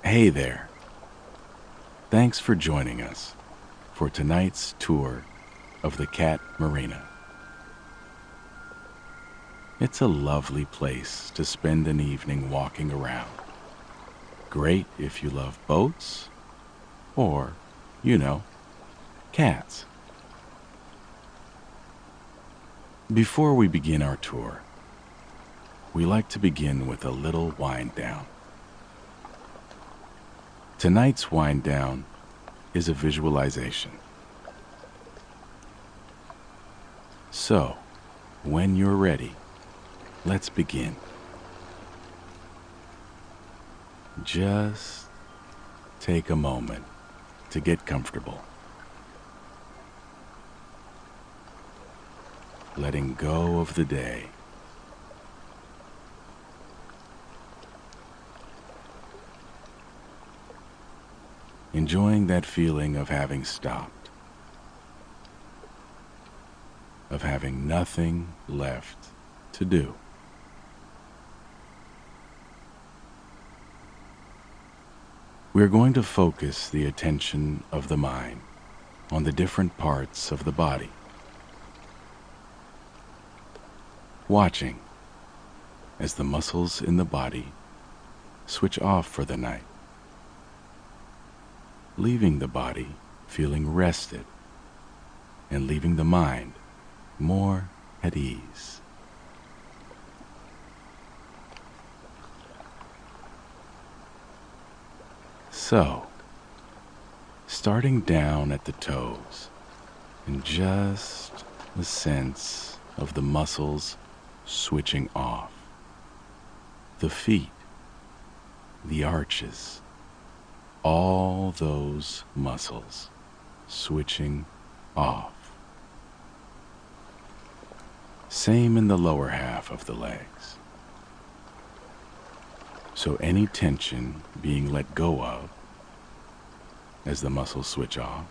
Hey there. Thanks for joining us for tonight's tour of the cat Marina. It's a lovely place to spend an evening walking around. Great if you love boats or, you know, cats. Before we begin our tour, we like to begin with a little wind down. Tonight's wind down is a visualization. So, when you're ready, let's begin. Just take a moment to get comfortable. Letting go of the day. Enjoying that feeling of having stopped, of having nothing left to do. We're going to focus the attention of the mind on the different parts of the body, watching as the muscles in the body switch off for the night, leaving the body feeling rested and leaving the mind more at ease. So, starting down at the toes and just the sense of the muscles switching off, the feet, the arches, all those muscles switching off. Same in the lower half of the legs. So any tension being let go of as the muscles switch off,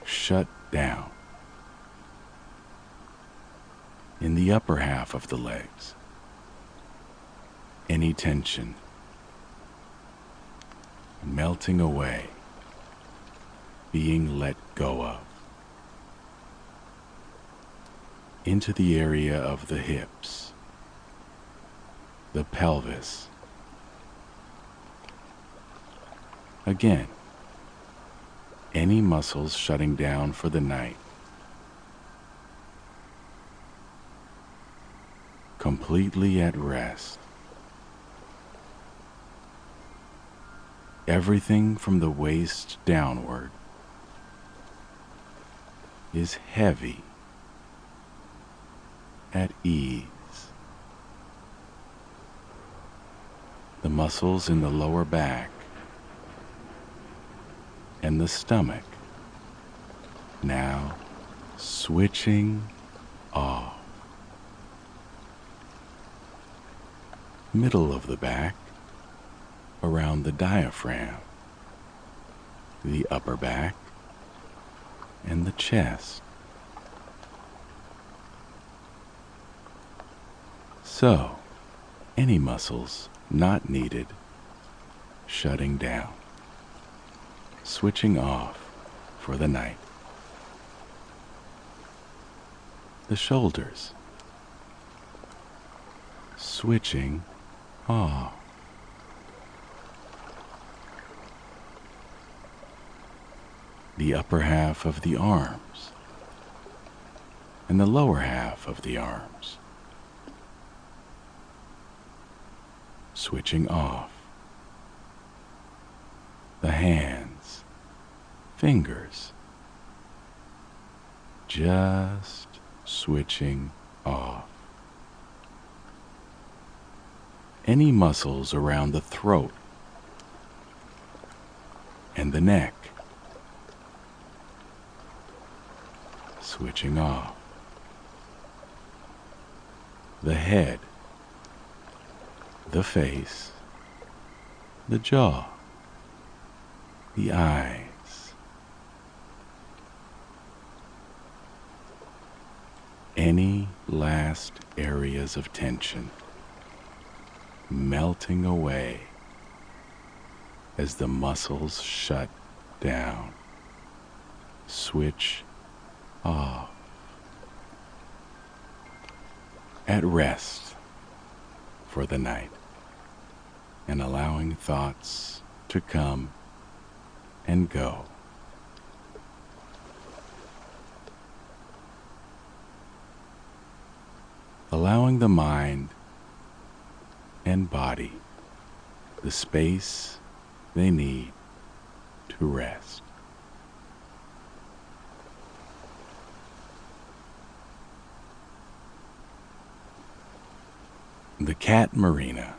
shut down. In the upper half of the legs, any tension melting away, being let go of. Into the area of the hips, the pelvis. Again, any muscles shutting down for the night, completely at rest. Everything from the waist downward is heavy, at ease. The muscles in the lower back and the stomach now switching off. Middle of the back, around the diaphragm, the upper back, and the chest. So, any muscles not needed, shutting down, switching off for the night. The shoulders, switching off. The upper half of the arms and the lower half of the arms, switching off. The hands, fingers, just switching off. Any muscles around the throat and the neck, switching off. The head, the face, the jaw, the eyes. Any last areas of tension melting away as the muscles shut down, switch off, at rest for the night, and allowing thoughts to come and go. Allowing the mind and body the space they need to rest. The Cat Marina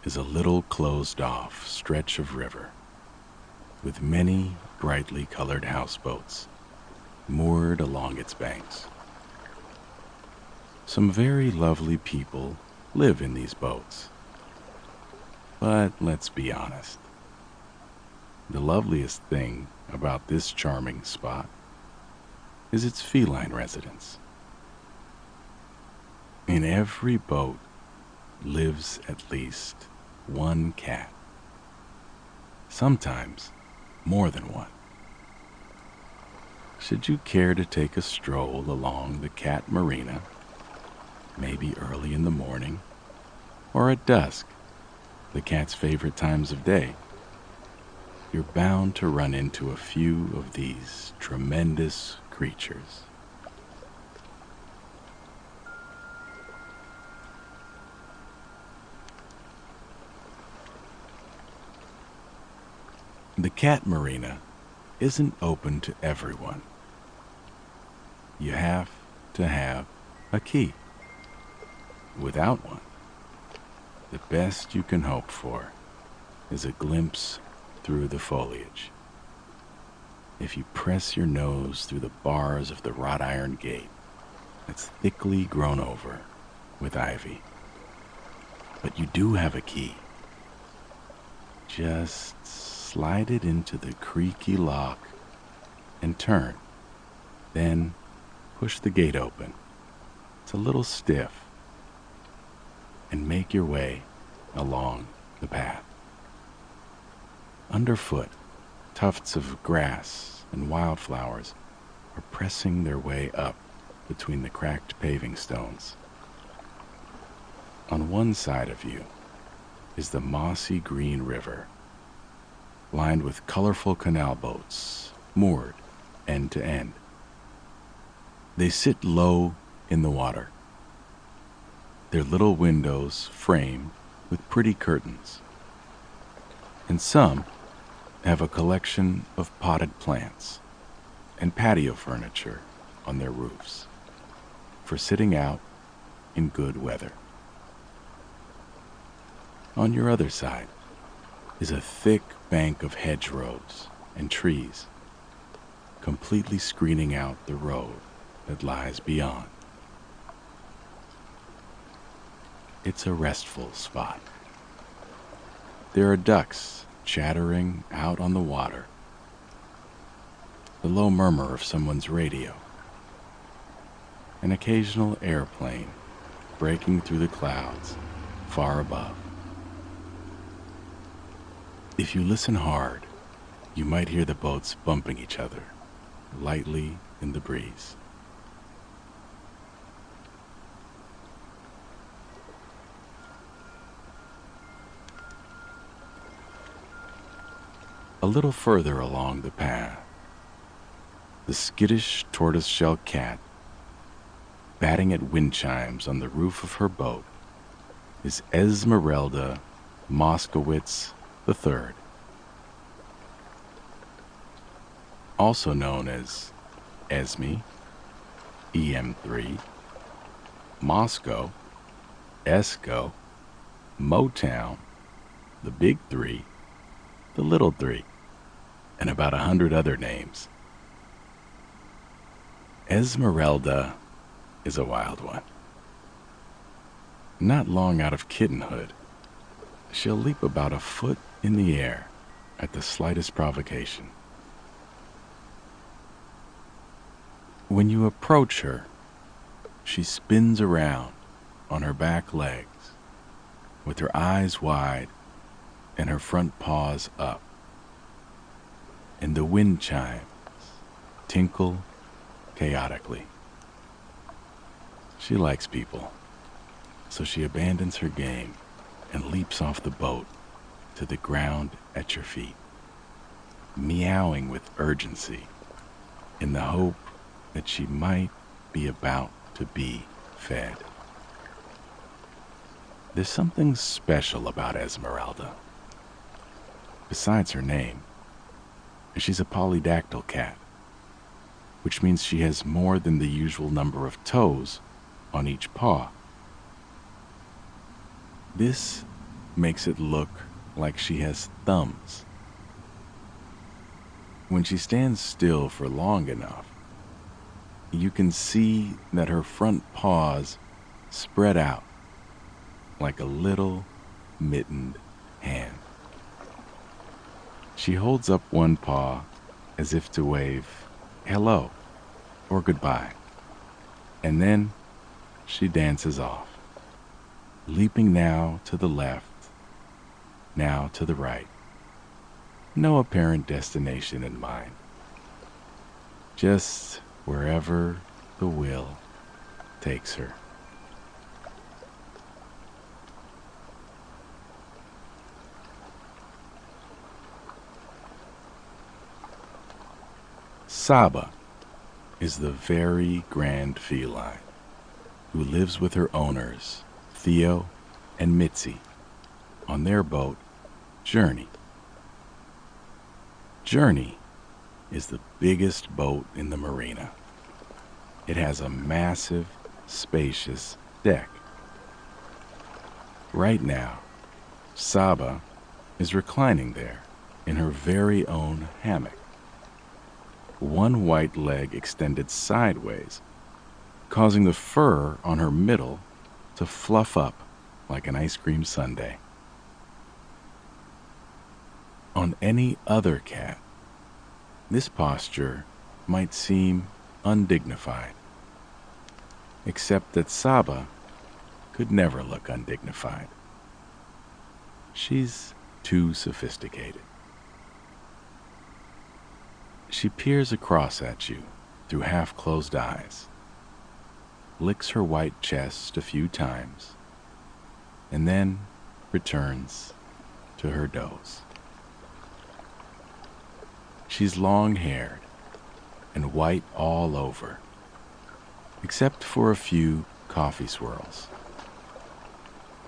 is a little closed-off stretch of river with many brightly colored houseboats moored along its banks. Some very lovely people live in these boats. But let's be honest. The loveliest thing about this charming spot is its feline residents. In every boat lives at least one cat. Sometimes more than one. Should you care to take a stroll along the Cat Marina, maybe early in the morning or at dusk, the cat's favorite times of day, you're bound to run into a few of these tremendous creatures. The Cat Marina isn't open to everyone. You have to have a key. Without one, the best you can hope for is a glimpse through the foliage. If you press your nose through the bars of the wrought iron gate that's thickly grown over with ivy. But you do have a key. Just slide it into the creaky lock and turn. Then push the gate open. It's a little stiff. And make your way along the path. Underfoot, tufts of grass and wildflowers are pressing their way up between the cracked paving stones. On one side of you is the mossy green river, lined with colorful canal boats moored end to end. They sit low in the water, their little windows framed with pretty curtains, and some have a collection of potted plants and patio furniture on their roofs for sitting out in good weather. On your other side is a thick bank of hedgerows and trees, completely screening out the road that lies beyond. It's a restful spot. There are ducks chattering out on the water, the low murmur of someone's radio, an occasional airplane breaking through the clouds far above. If you listen hard, you might hear the boats bumping each other lightly in the breeze. A little further along the path, the skittish tortoiseshell cat, batting at wind chimes on the roof of her boat, is Esmeralda Moskowitz III, also known as Esme, EM3, Moscow, Esco, Motown, the Big Three, the Little Three, and about 100 other names. Esmeralda is a wild one. Not long out of kittenhood, she'll leap about a foot in the air at the slightest provocation. When you approach her, she spins around on her back legs with her eyes wide and her front paws up, and the wind chimes tinkle chaotically. She likes people, so she abandons her game and leaps off the boat to the ground at your feet, meowing with urgency in the hope that she might be about to be fed. There's something special about Esmeralda. Besides her name, she's a polydactyl cat, which means she has more than the usual number of toes on each paw. This makes it look like she has thumbs. When she stands still for long enough, you can see that her front paws spread out like a little mittened hand. She holds up one paw as if to wave hello or goodbye, and then she dances off, leaping now to the left, now to the right. No apparent destination in mind, just wherever the will takes her. Saba is the very grand feline who lives with her owners, Theo and Mitzi, on their boat, Journey. Journey is the biggest boat in the marina. It has a massive, spacious deck. Right now, Saba is reclining there in her very own hammock, one white leg extended sideways, causing the fur on her middle to fluff up like an ice cream sundae. On any other cat, this posture might seem undignified, except that Saba could never look undignified. She's too sophisticated. She peers across at you through half-closed eyes, licks her white chest a few times, and then returns to her doze. She's long-haired and white all over, except for a few coffee swirls.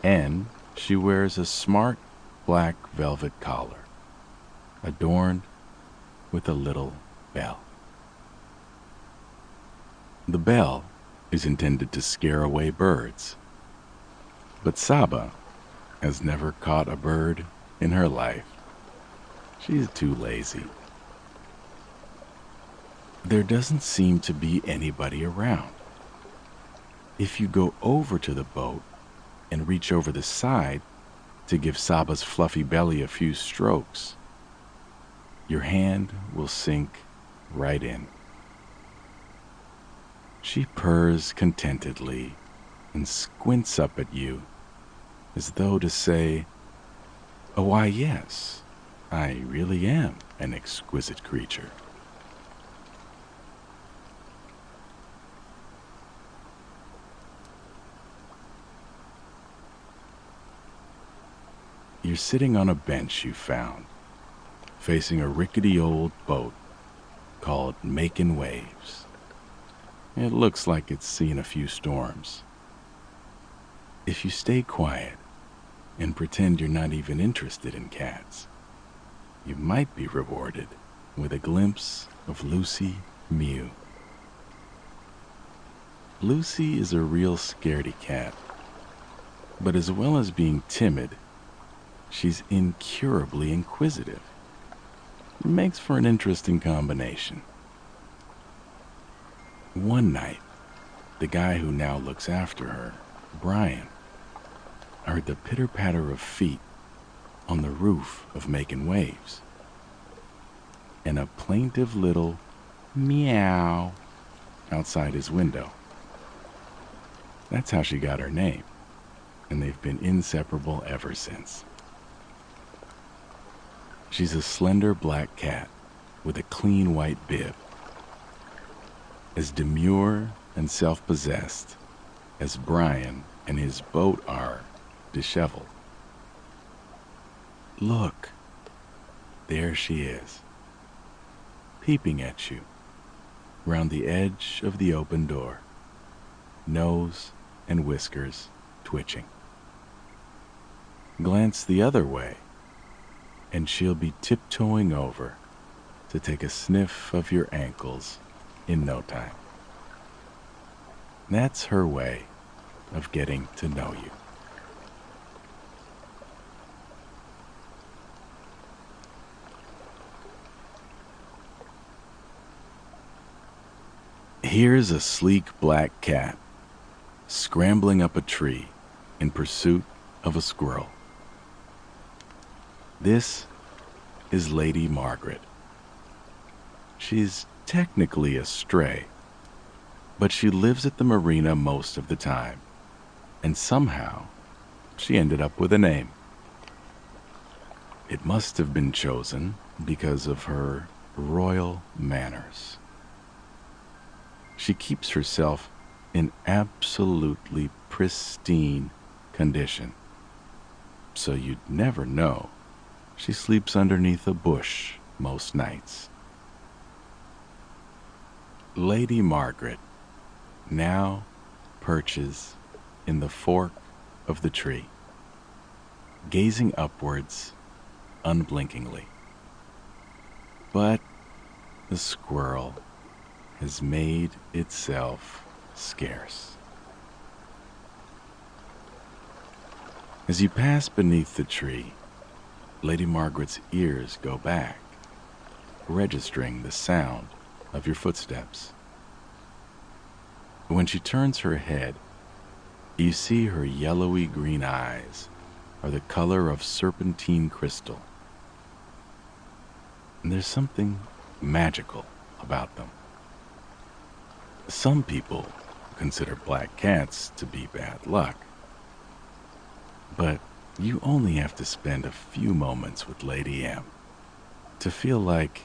And she wears a smart black velvet collar, adorned with a little bell. The bell is intended to scare away birds, but Saba has never caught a bird in her life. She's too lazy. There doesn't seem to be anybody around. If you go over to the boat and reach over the side to give Saba's fluffy belly a few strokes, your hand will sink right in. She purrs contentedly and squints up at you as though to say, "Oh, why, yes, I really am an exquisite creature." You're sitting on a bench you found, facing a rickety old boat called Makin' Waves. It looks like it's seen a few storms. If you stay quiet and pretend you're not even interested in cats, you might be rewarded with a glimpse of Lucy Mew. Lucy is a real scaredy cat, but as well as being timid, she's incurably inquisitive. It makes for an interesting combination. One night, the guy who now looks after her, Brian, heard the pitter-patter of feet on the roof of Makin' Waves, and a plaintive little meow outside his window. That's how she got her name, and they've been inseparable ever since. She's a slender black cat with a clean white bib, as demure and self-possessed as Brian and his boat are disheveled. Look, there she is, peeping at you round the edge of the open door, nose and whiskers twitching. Glance the other way, and she'll be tiptoeing over to take a sniff of your ankles in no time. That's her way of getting to know you. Here's a sleek black cat scrambling up a tree in pursuit of a squirrel. This is Lady Margaret. She's technically a stray, but she lives at the marina most of the time, and somehow she ended up with a name. It must have been chosen because of her royal manners. She keeps herself in absolutely pristine condition, so you'd never know she sleeps underneath a bush most nights. Lady Margaret now perches in the fork of the tree, gazing upwards unblinkingly. But the squirrel has made itself scarce. As you pass beneath the tree, Lady Margaret's ears go back, registering the sound of your footsteps. When she turns her head, you see her yellowy green eyes are the color of serpentine crystal. And there's something magical about them. Some people consider black cats to be bad luck, but you only have to spend a few moments with Lady M to feel like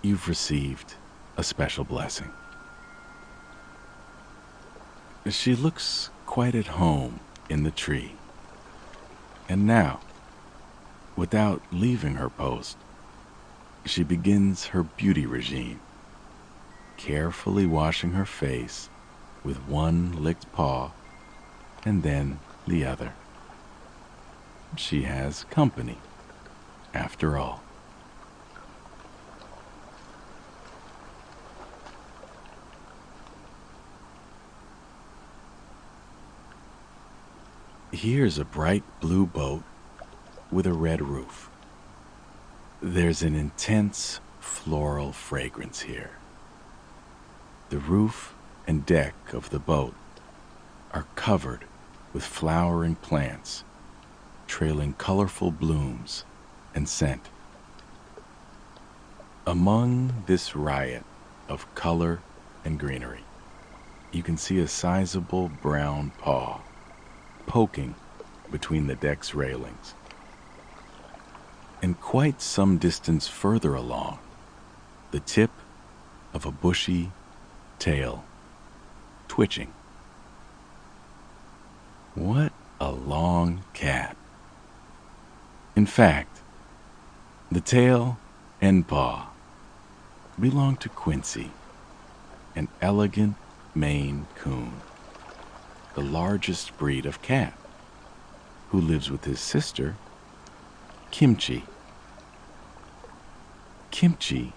you've received a special blessing. She looks quite at home in the tree, and now, without leaving her post, she begins her beauty regime, carefully washing her face with one licked paw and then the other. She has company, after all. Here's a bright blue boat with a red roof. There's an intense floral fragrance here. The roof and deck of the boat are covered with flowering plants, trailing colorful blooms and scent. Among this riot of color and greenery, you can see a sizable brown paw poking between the deck's railings. And quite some distance further along, the tip of a bushy tail twitching. What a long cat. In fact, the tail and paw belong to Quincy, an elegant Maine Coon, the largest breed of cat, who lives with his sister, Kimchi. Kimchi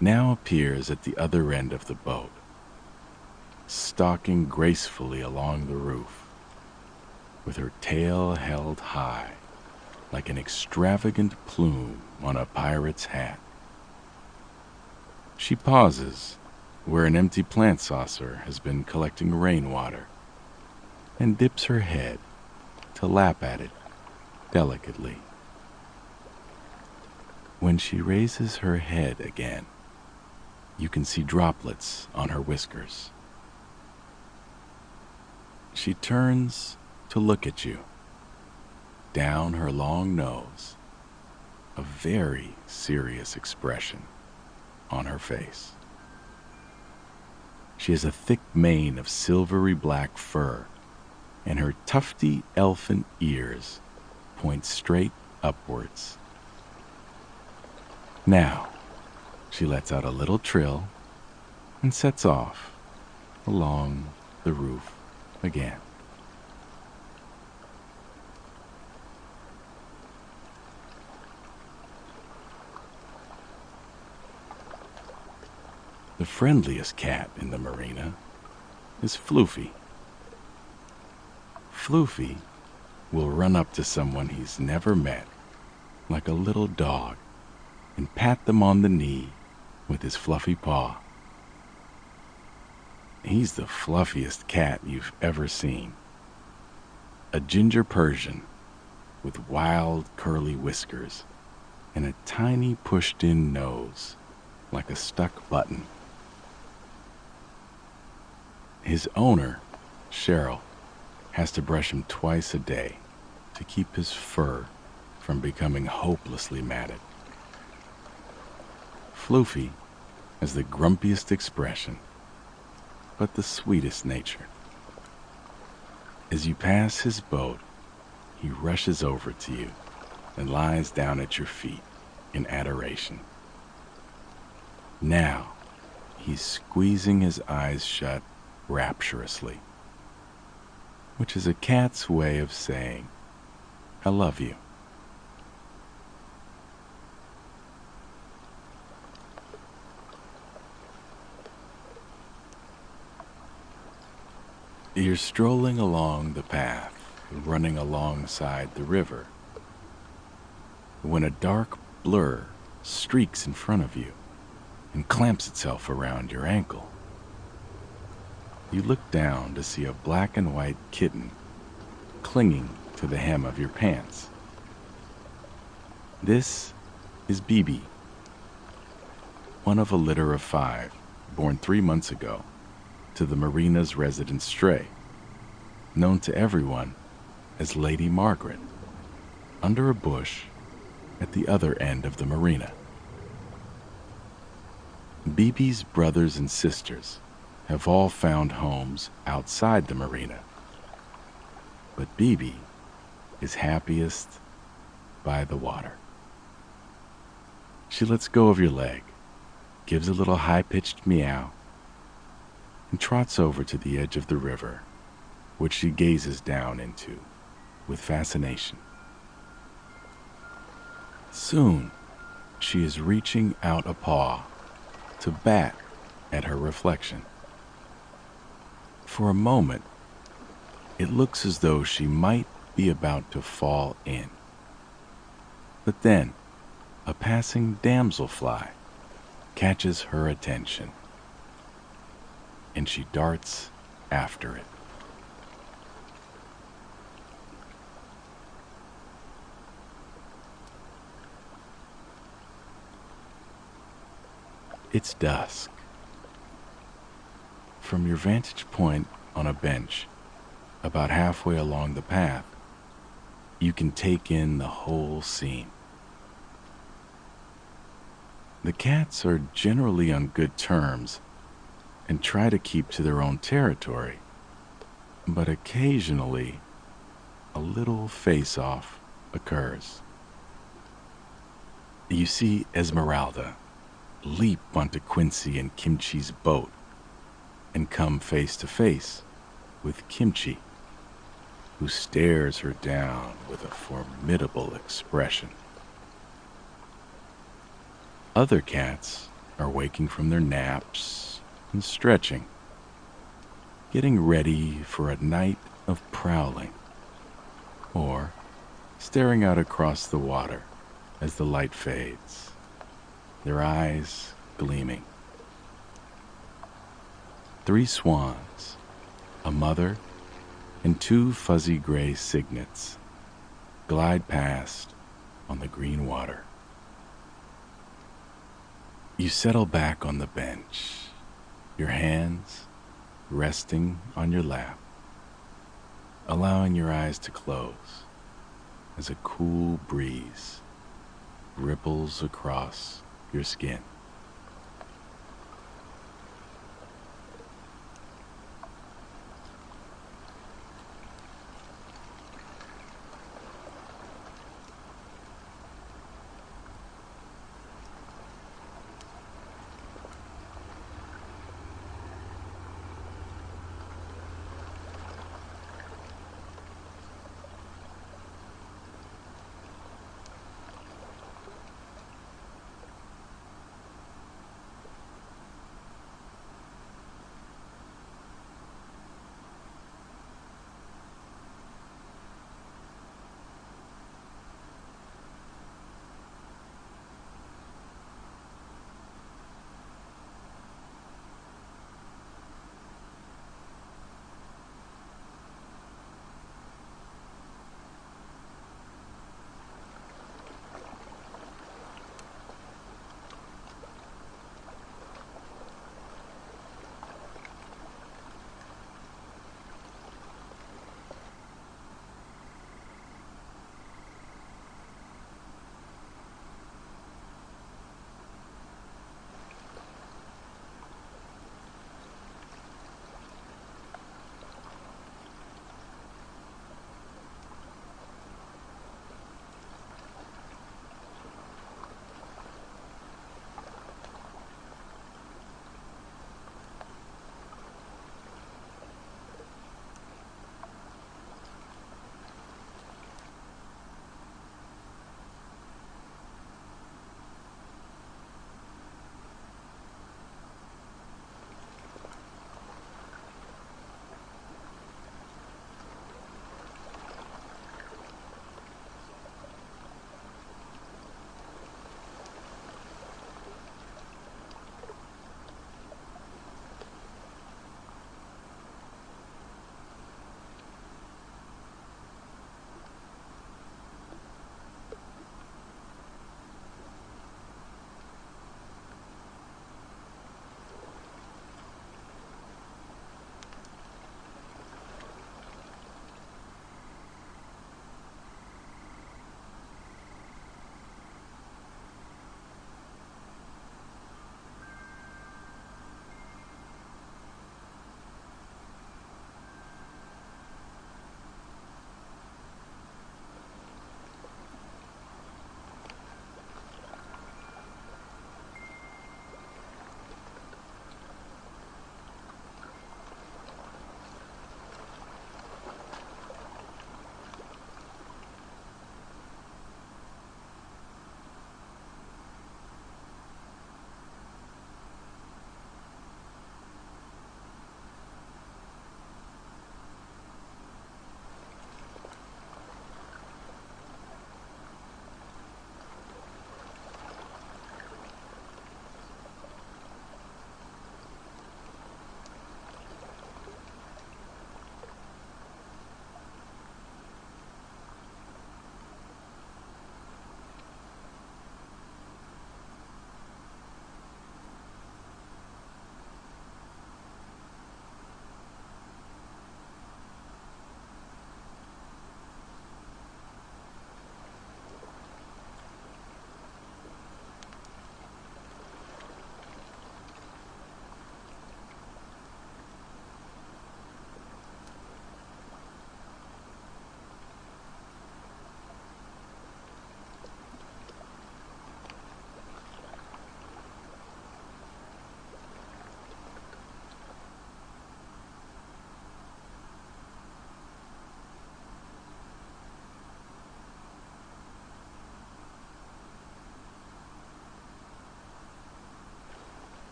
now appears at the other end of the boat, stalking gracefully along the roof, with her tail held high like an extravagant plume on a pirate's hat. She pauses where an empty plant saucer has been collecting rainwater and dips her head to lap at it delicately. When she raises her head again, you can see droplets on her whiskers. She turns to look at you, down her long nose, a very serious expression on her face. She has a thick mane of silvery black fur, and her tufty elephant ears point straight upwards. Now, she lets out a little trill and sets off along the roof again. The friendliest cat in the marina is Floofy. Floofy will run up to someone he's never met, like a little dog, and pat them on the knee with his fluffy paw. He's the fluffiest cat you've ever seen. A ginger Persian with wild curly whiskers and a tiny pushed-in nose like a stuck button. His owner, Cheryl, has to brush him twice a day to keep his fur from becoming hopelessly matted. Floofy has the grumpiest expression, but the sweetest nature. As you pass his boat, he rushes over to you and lies down at your feet in adoration. Now, he's squeezing his eyes shut rapturously, which is a cat's way of saying, "I love you." You're strolling along the path, running alongside the river, when a dark blur streaks in front of you and clamps itself around your ankle. You look down to see a black and white kitten clinging to the hem of your pants. This is BB, one of a litter of 5, born 3 months ago to the marina's resident stray, known to everyone as Lady Margaret, under a bush at the other end of the marina. BB's brothers and sisters have all found homes outside the marina, but BB is happiest by the water. She lets go of your leg, gives a little high-pitched meow, and trots over to the edge of the river, which she gazes down into with fascination. Soon, she is reaching out a paw to bat at her reflection. For a moment, it looks as though she might be about to fall in. But then, a passing damselfly catches her attention, and she darts after it. It's dusk. From your vantage point on a bench, about halfway along the path, you can take in the whole scene. The cats are generally on good terms and try to keep to their own territory, but occasionally a little face-off occurs. You see Esmeralda leap onto Quincy and Kimchi's boat and come face to face with Kimchi, who stares her down with a formidable expression. Other cats are waking from their naps and stretching, getting ready for a night of prowling, or staring out across the water as the light fades, their eyes gleaming. 3 swans, a mother, and 2 fuzzy gray cygnets glide past on the green water. You settle back on the bench, your hands resting on your lap, allowing your eyes to close as a cool breeze ripples across your skin.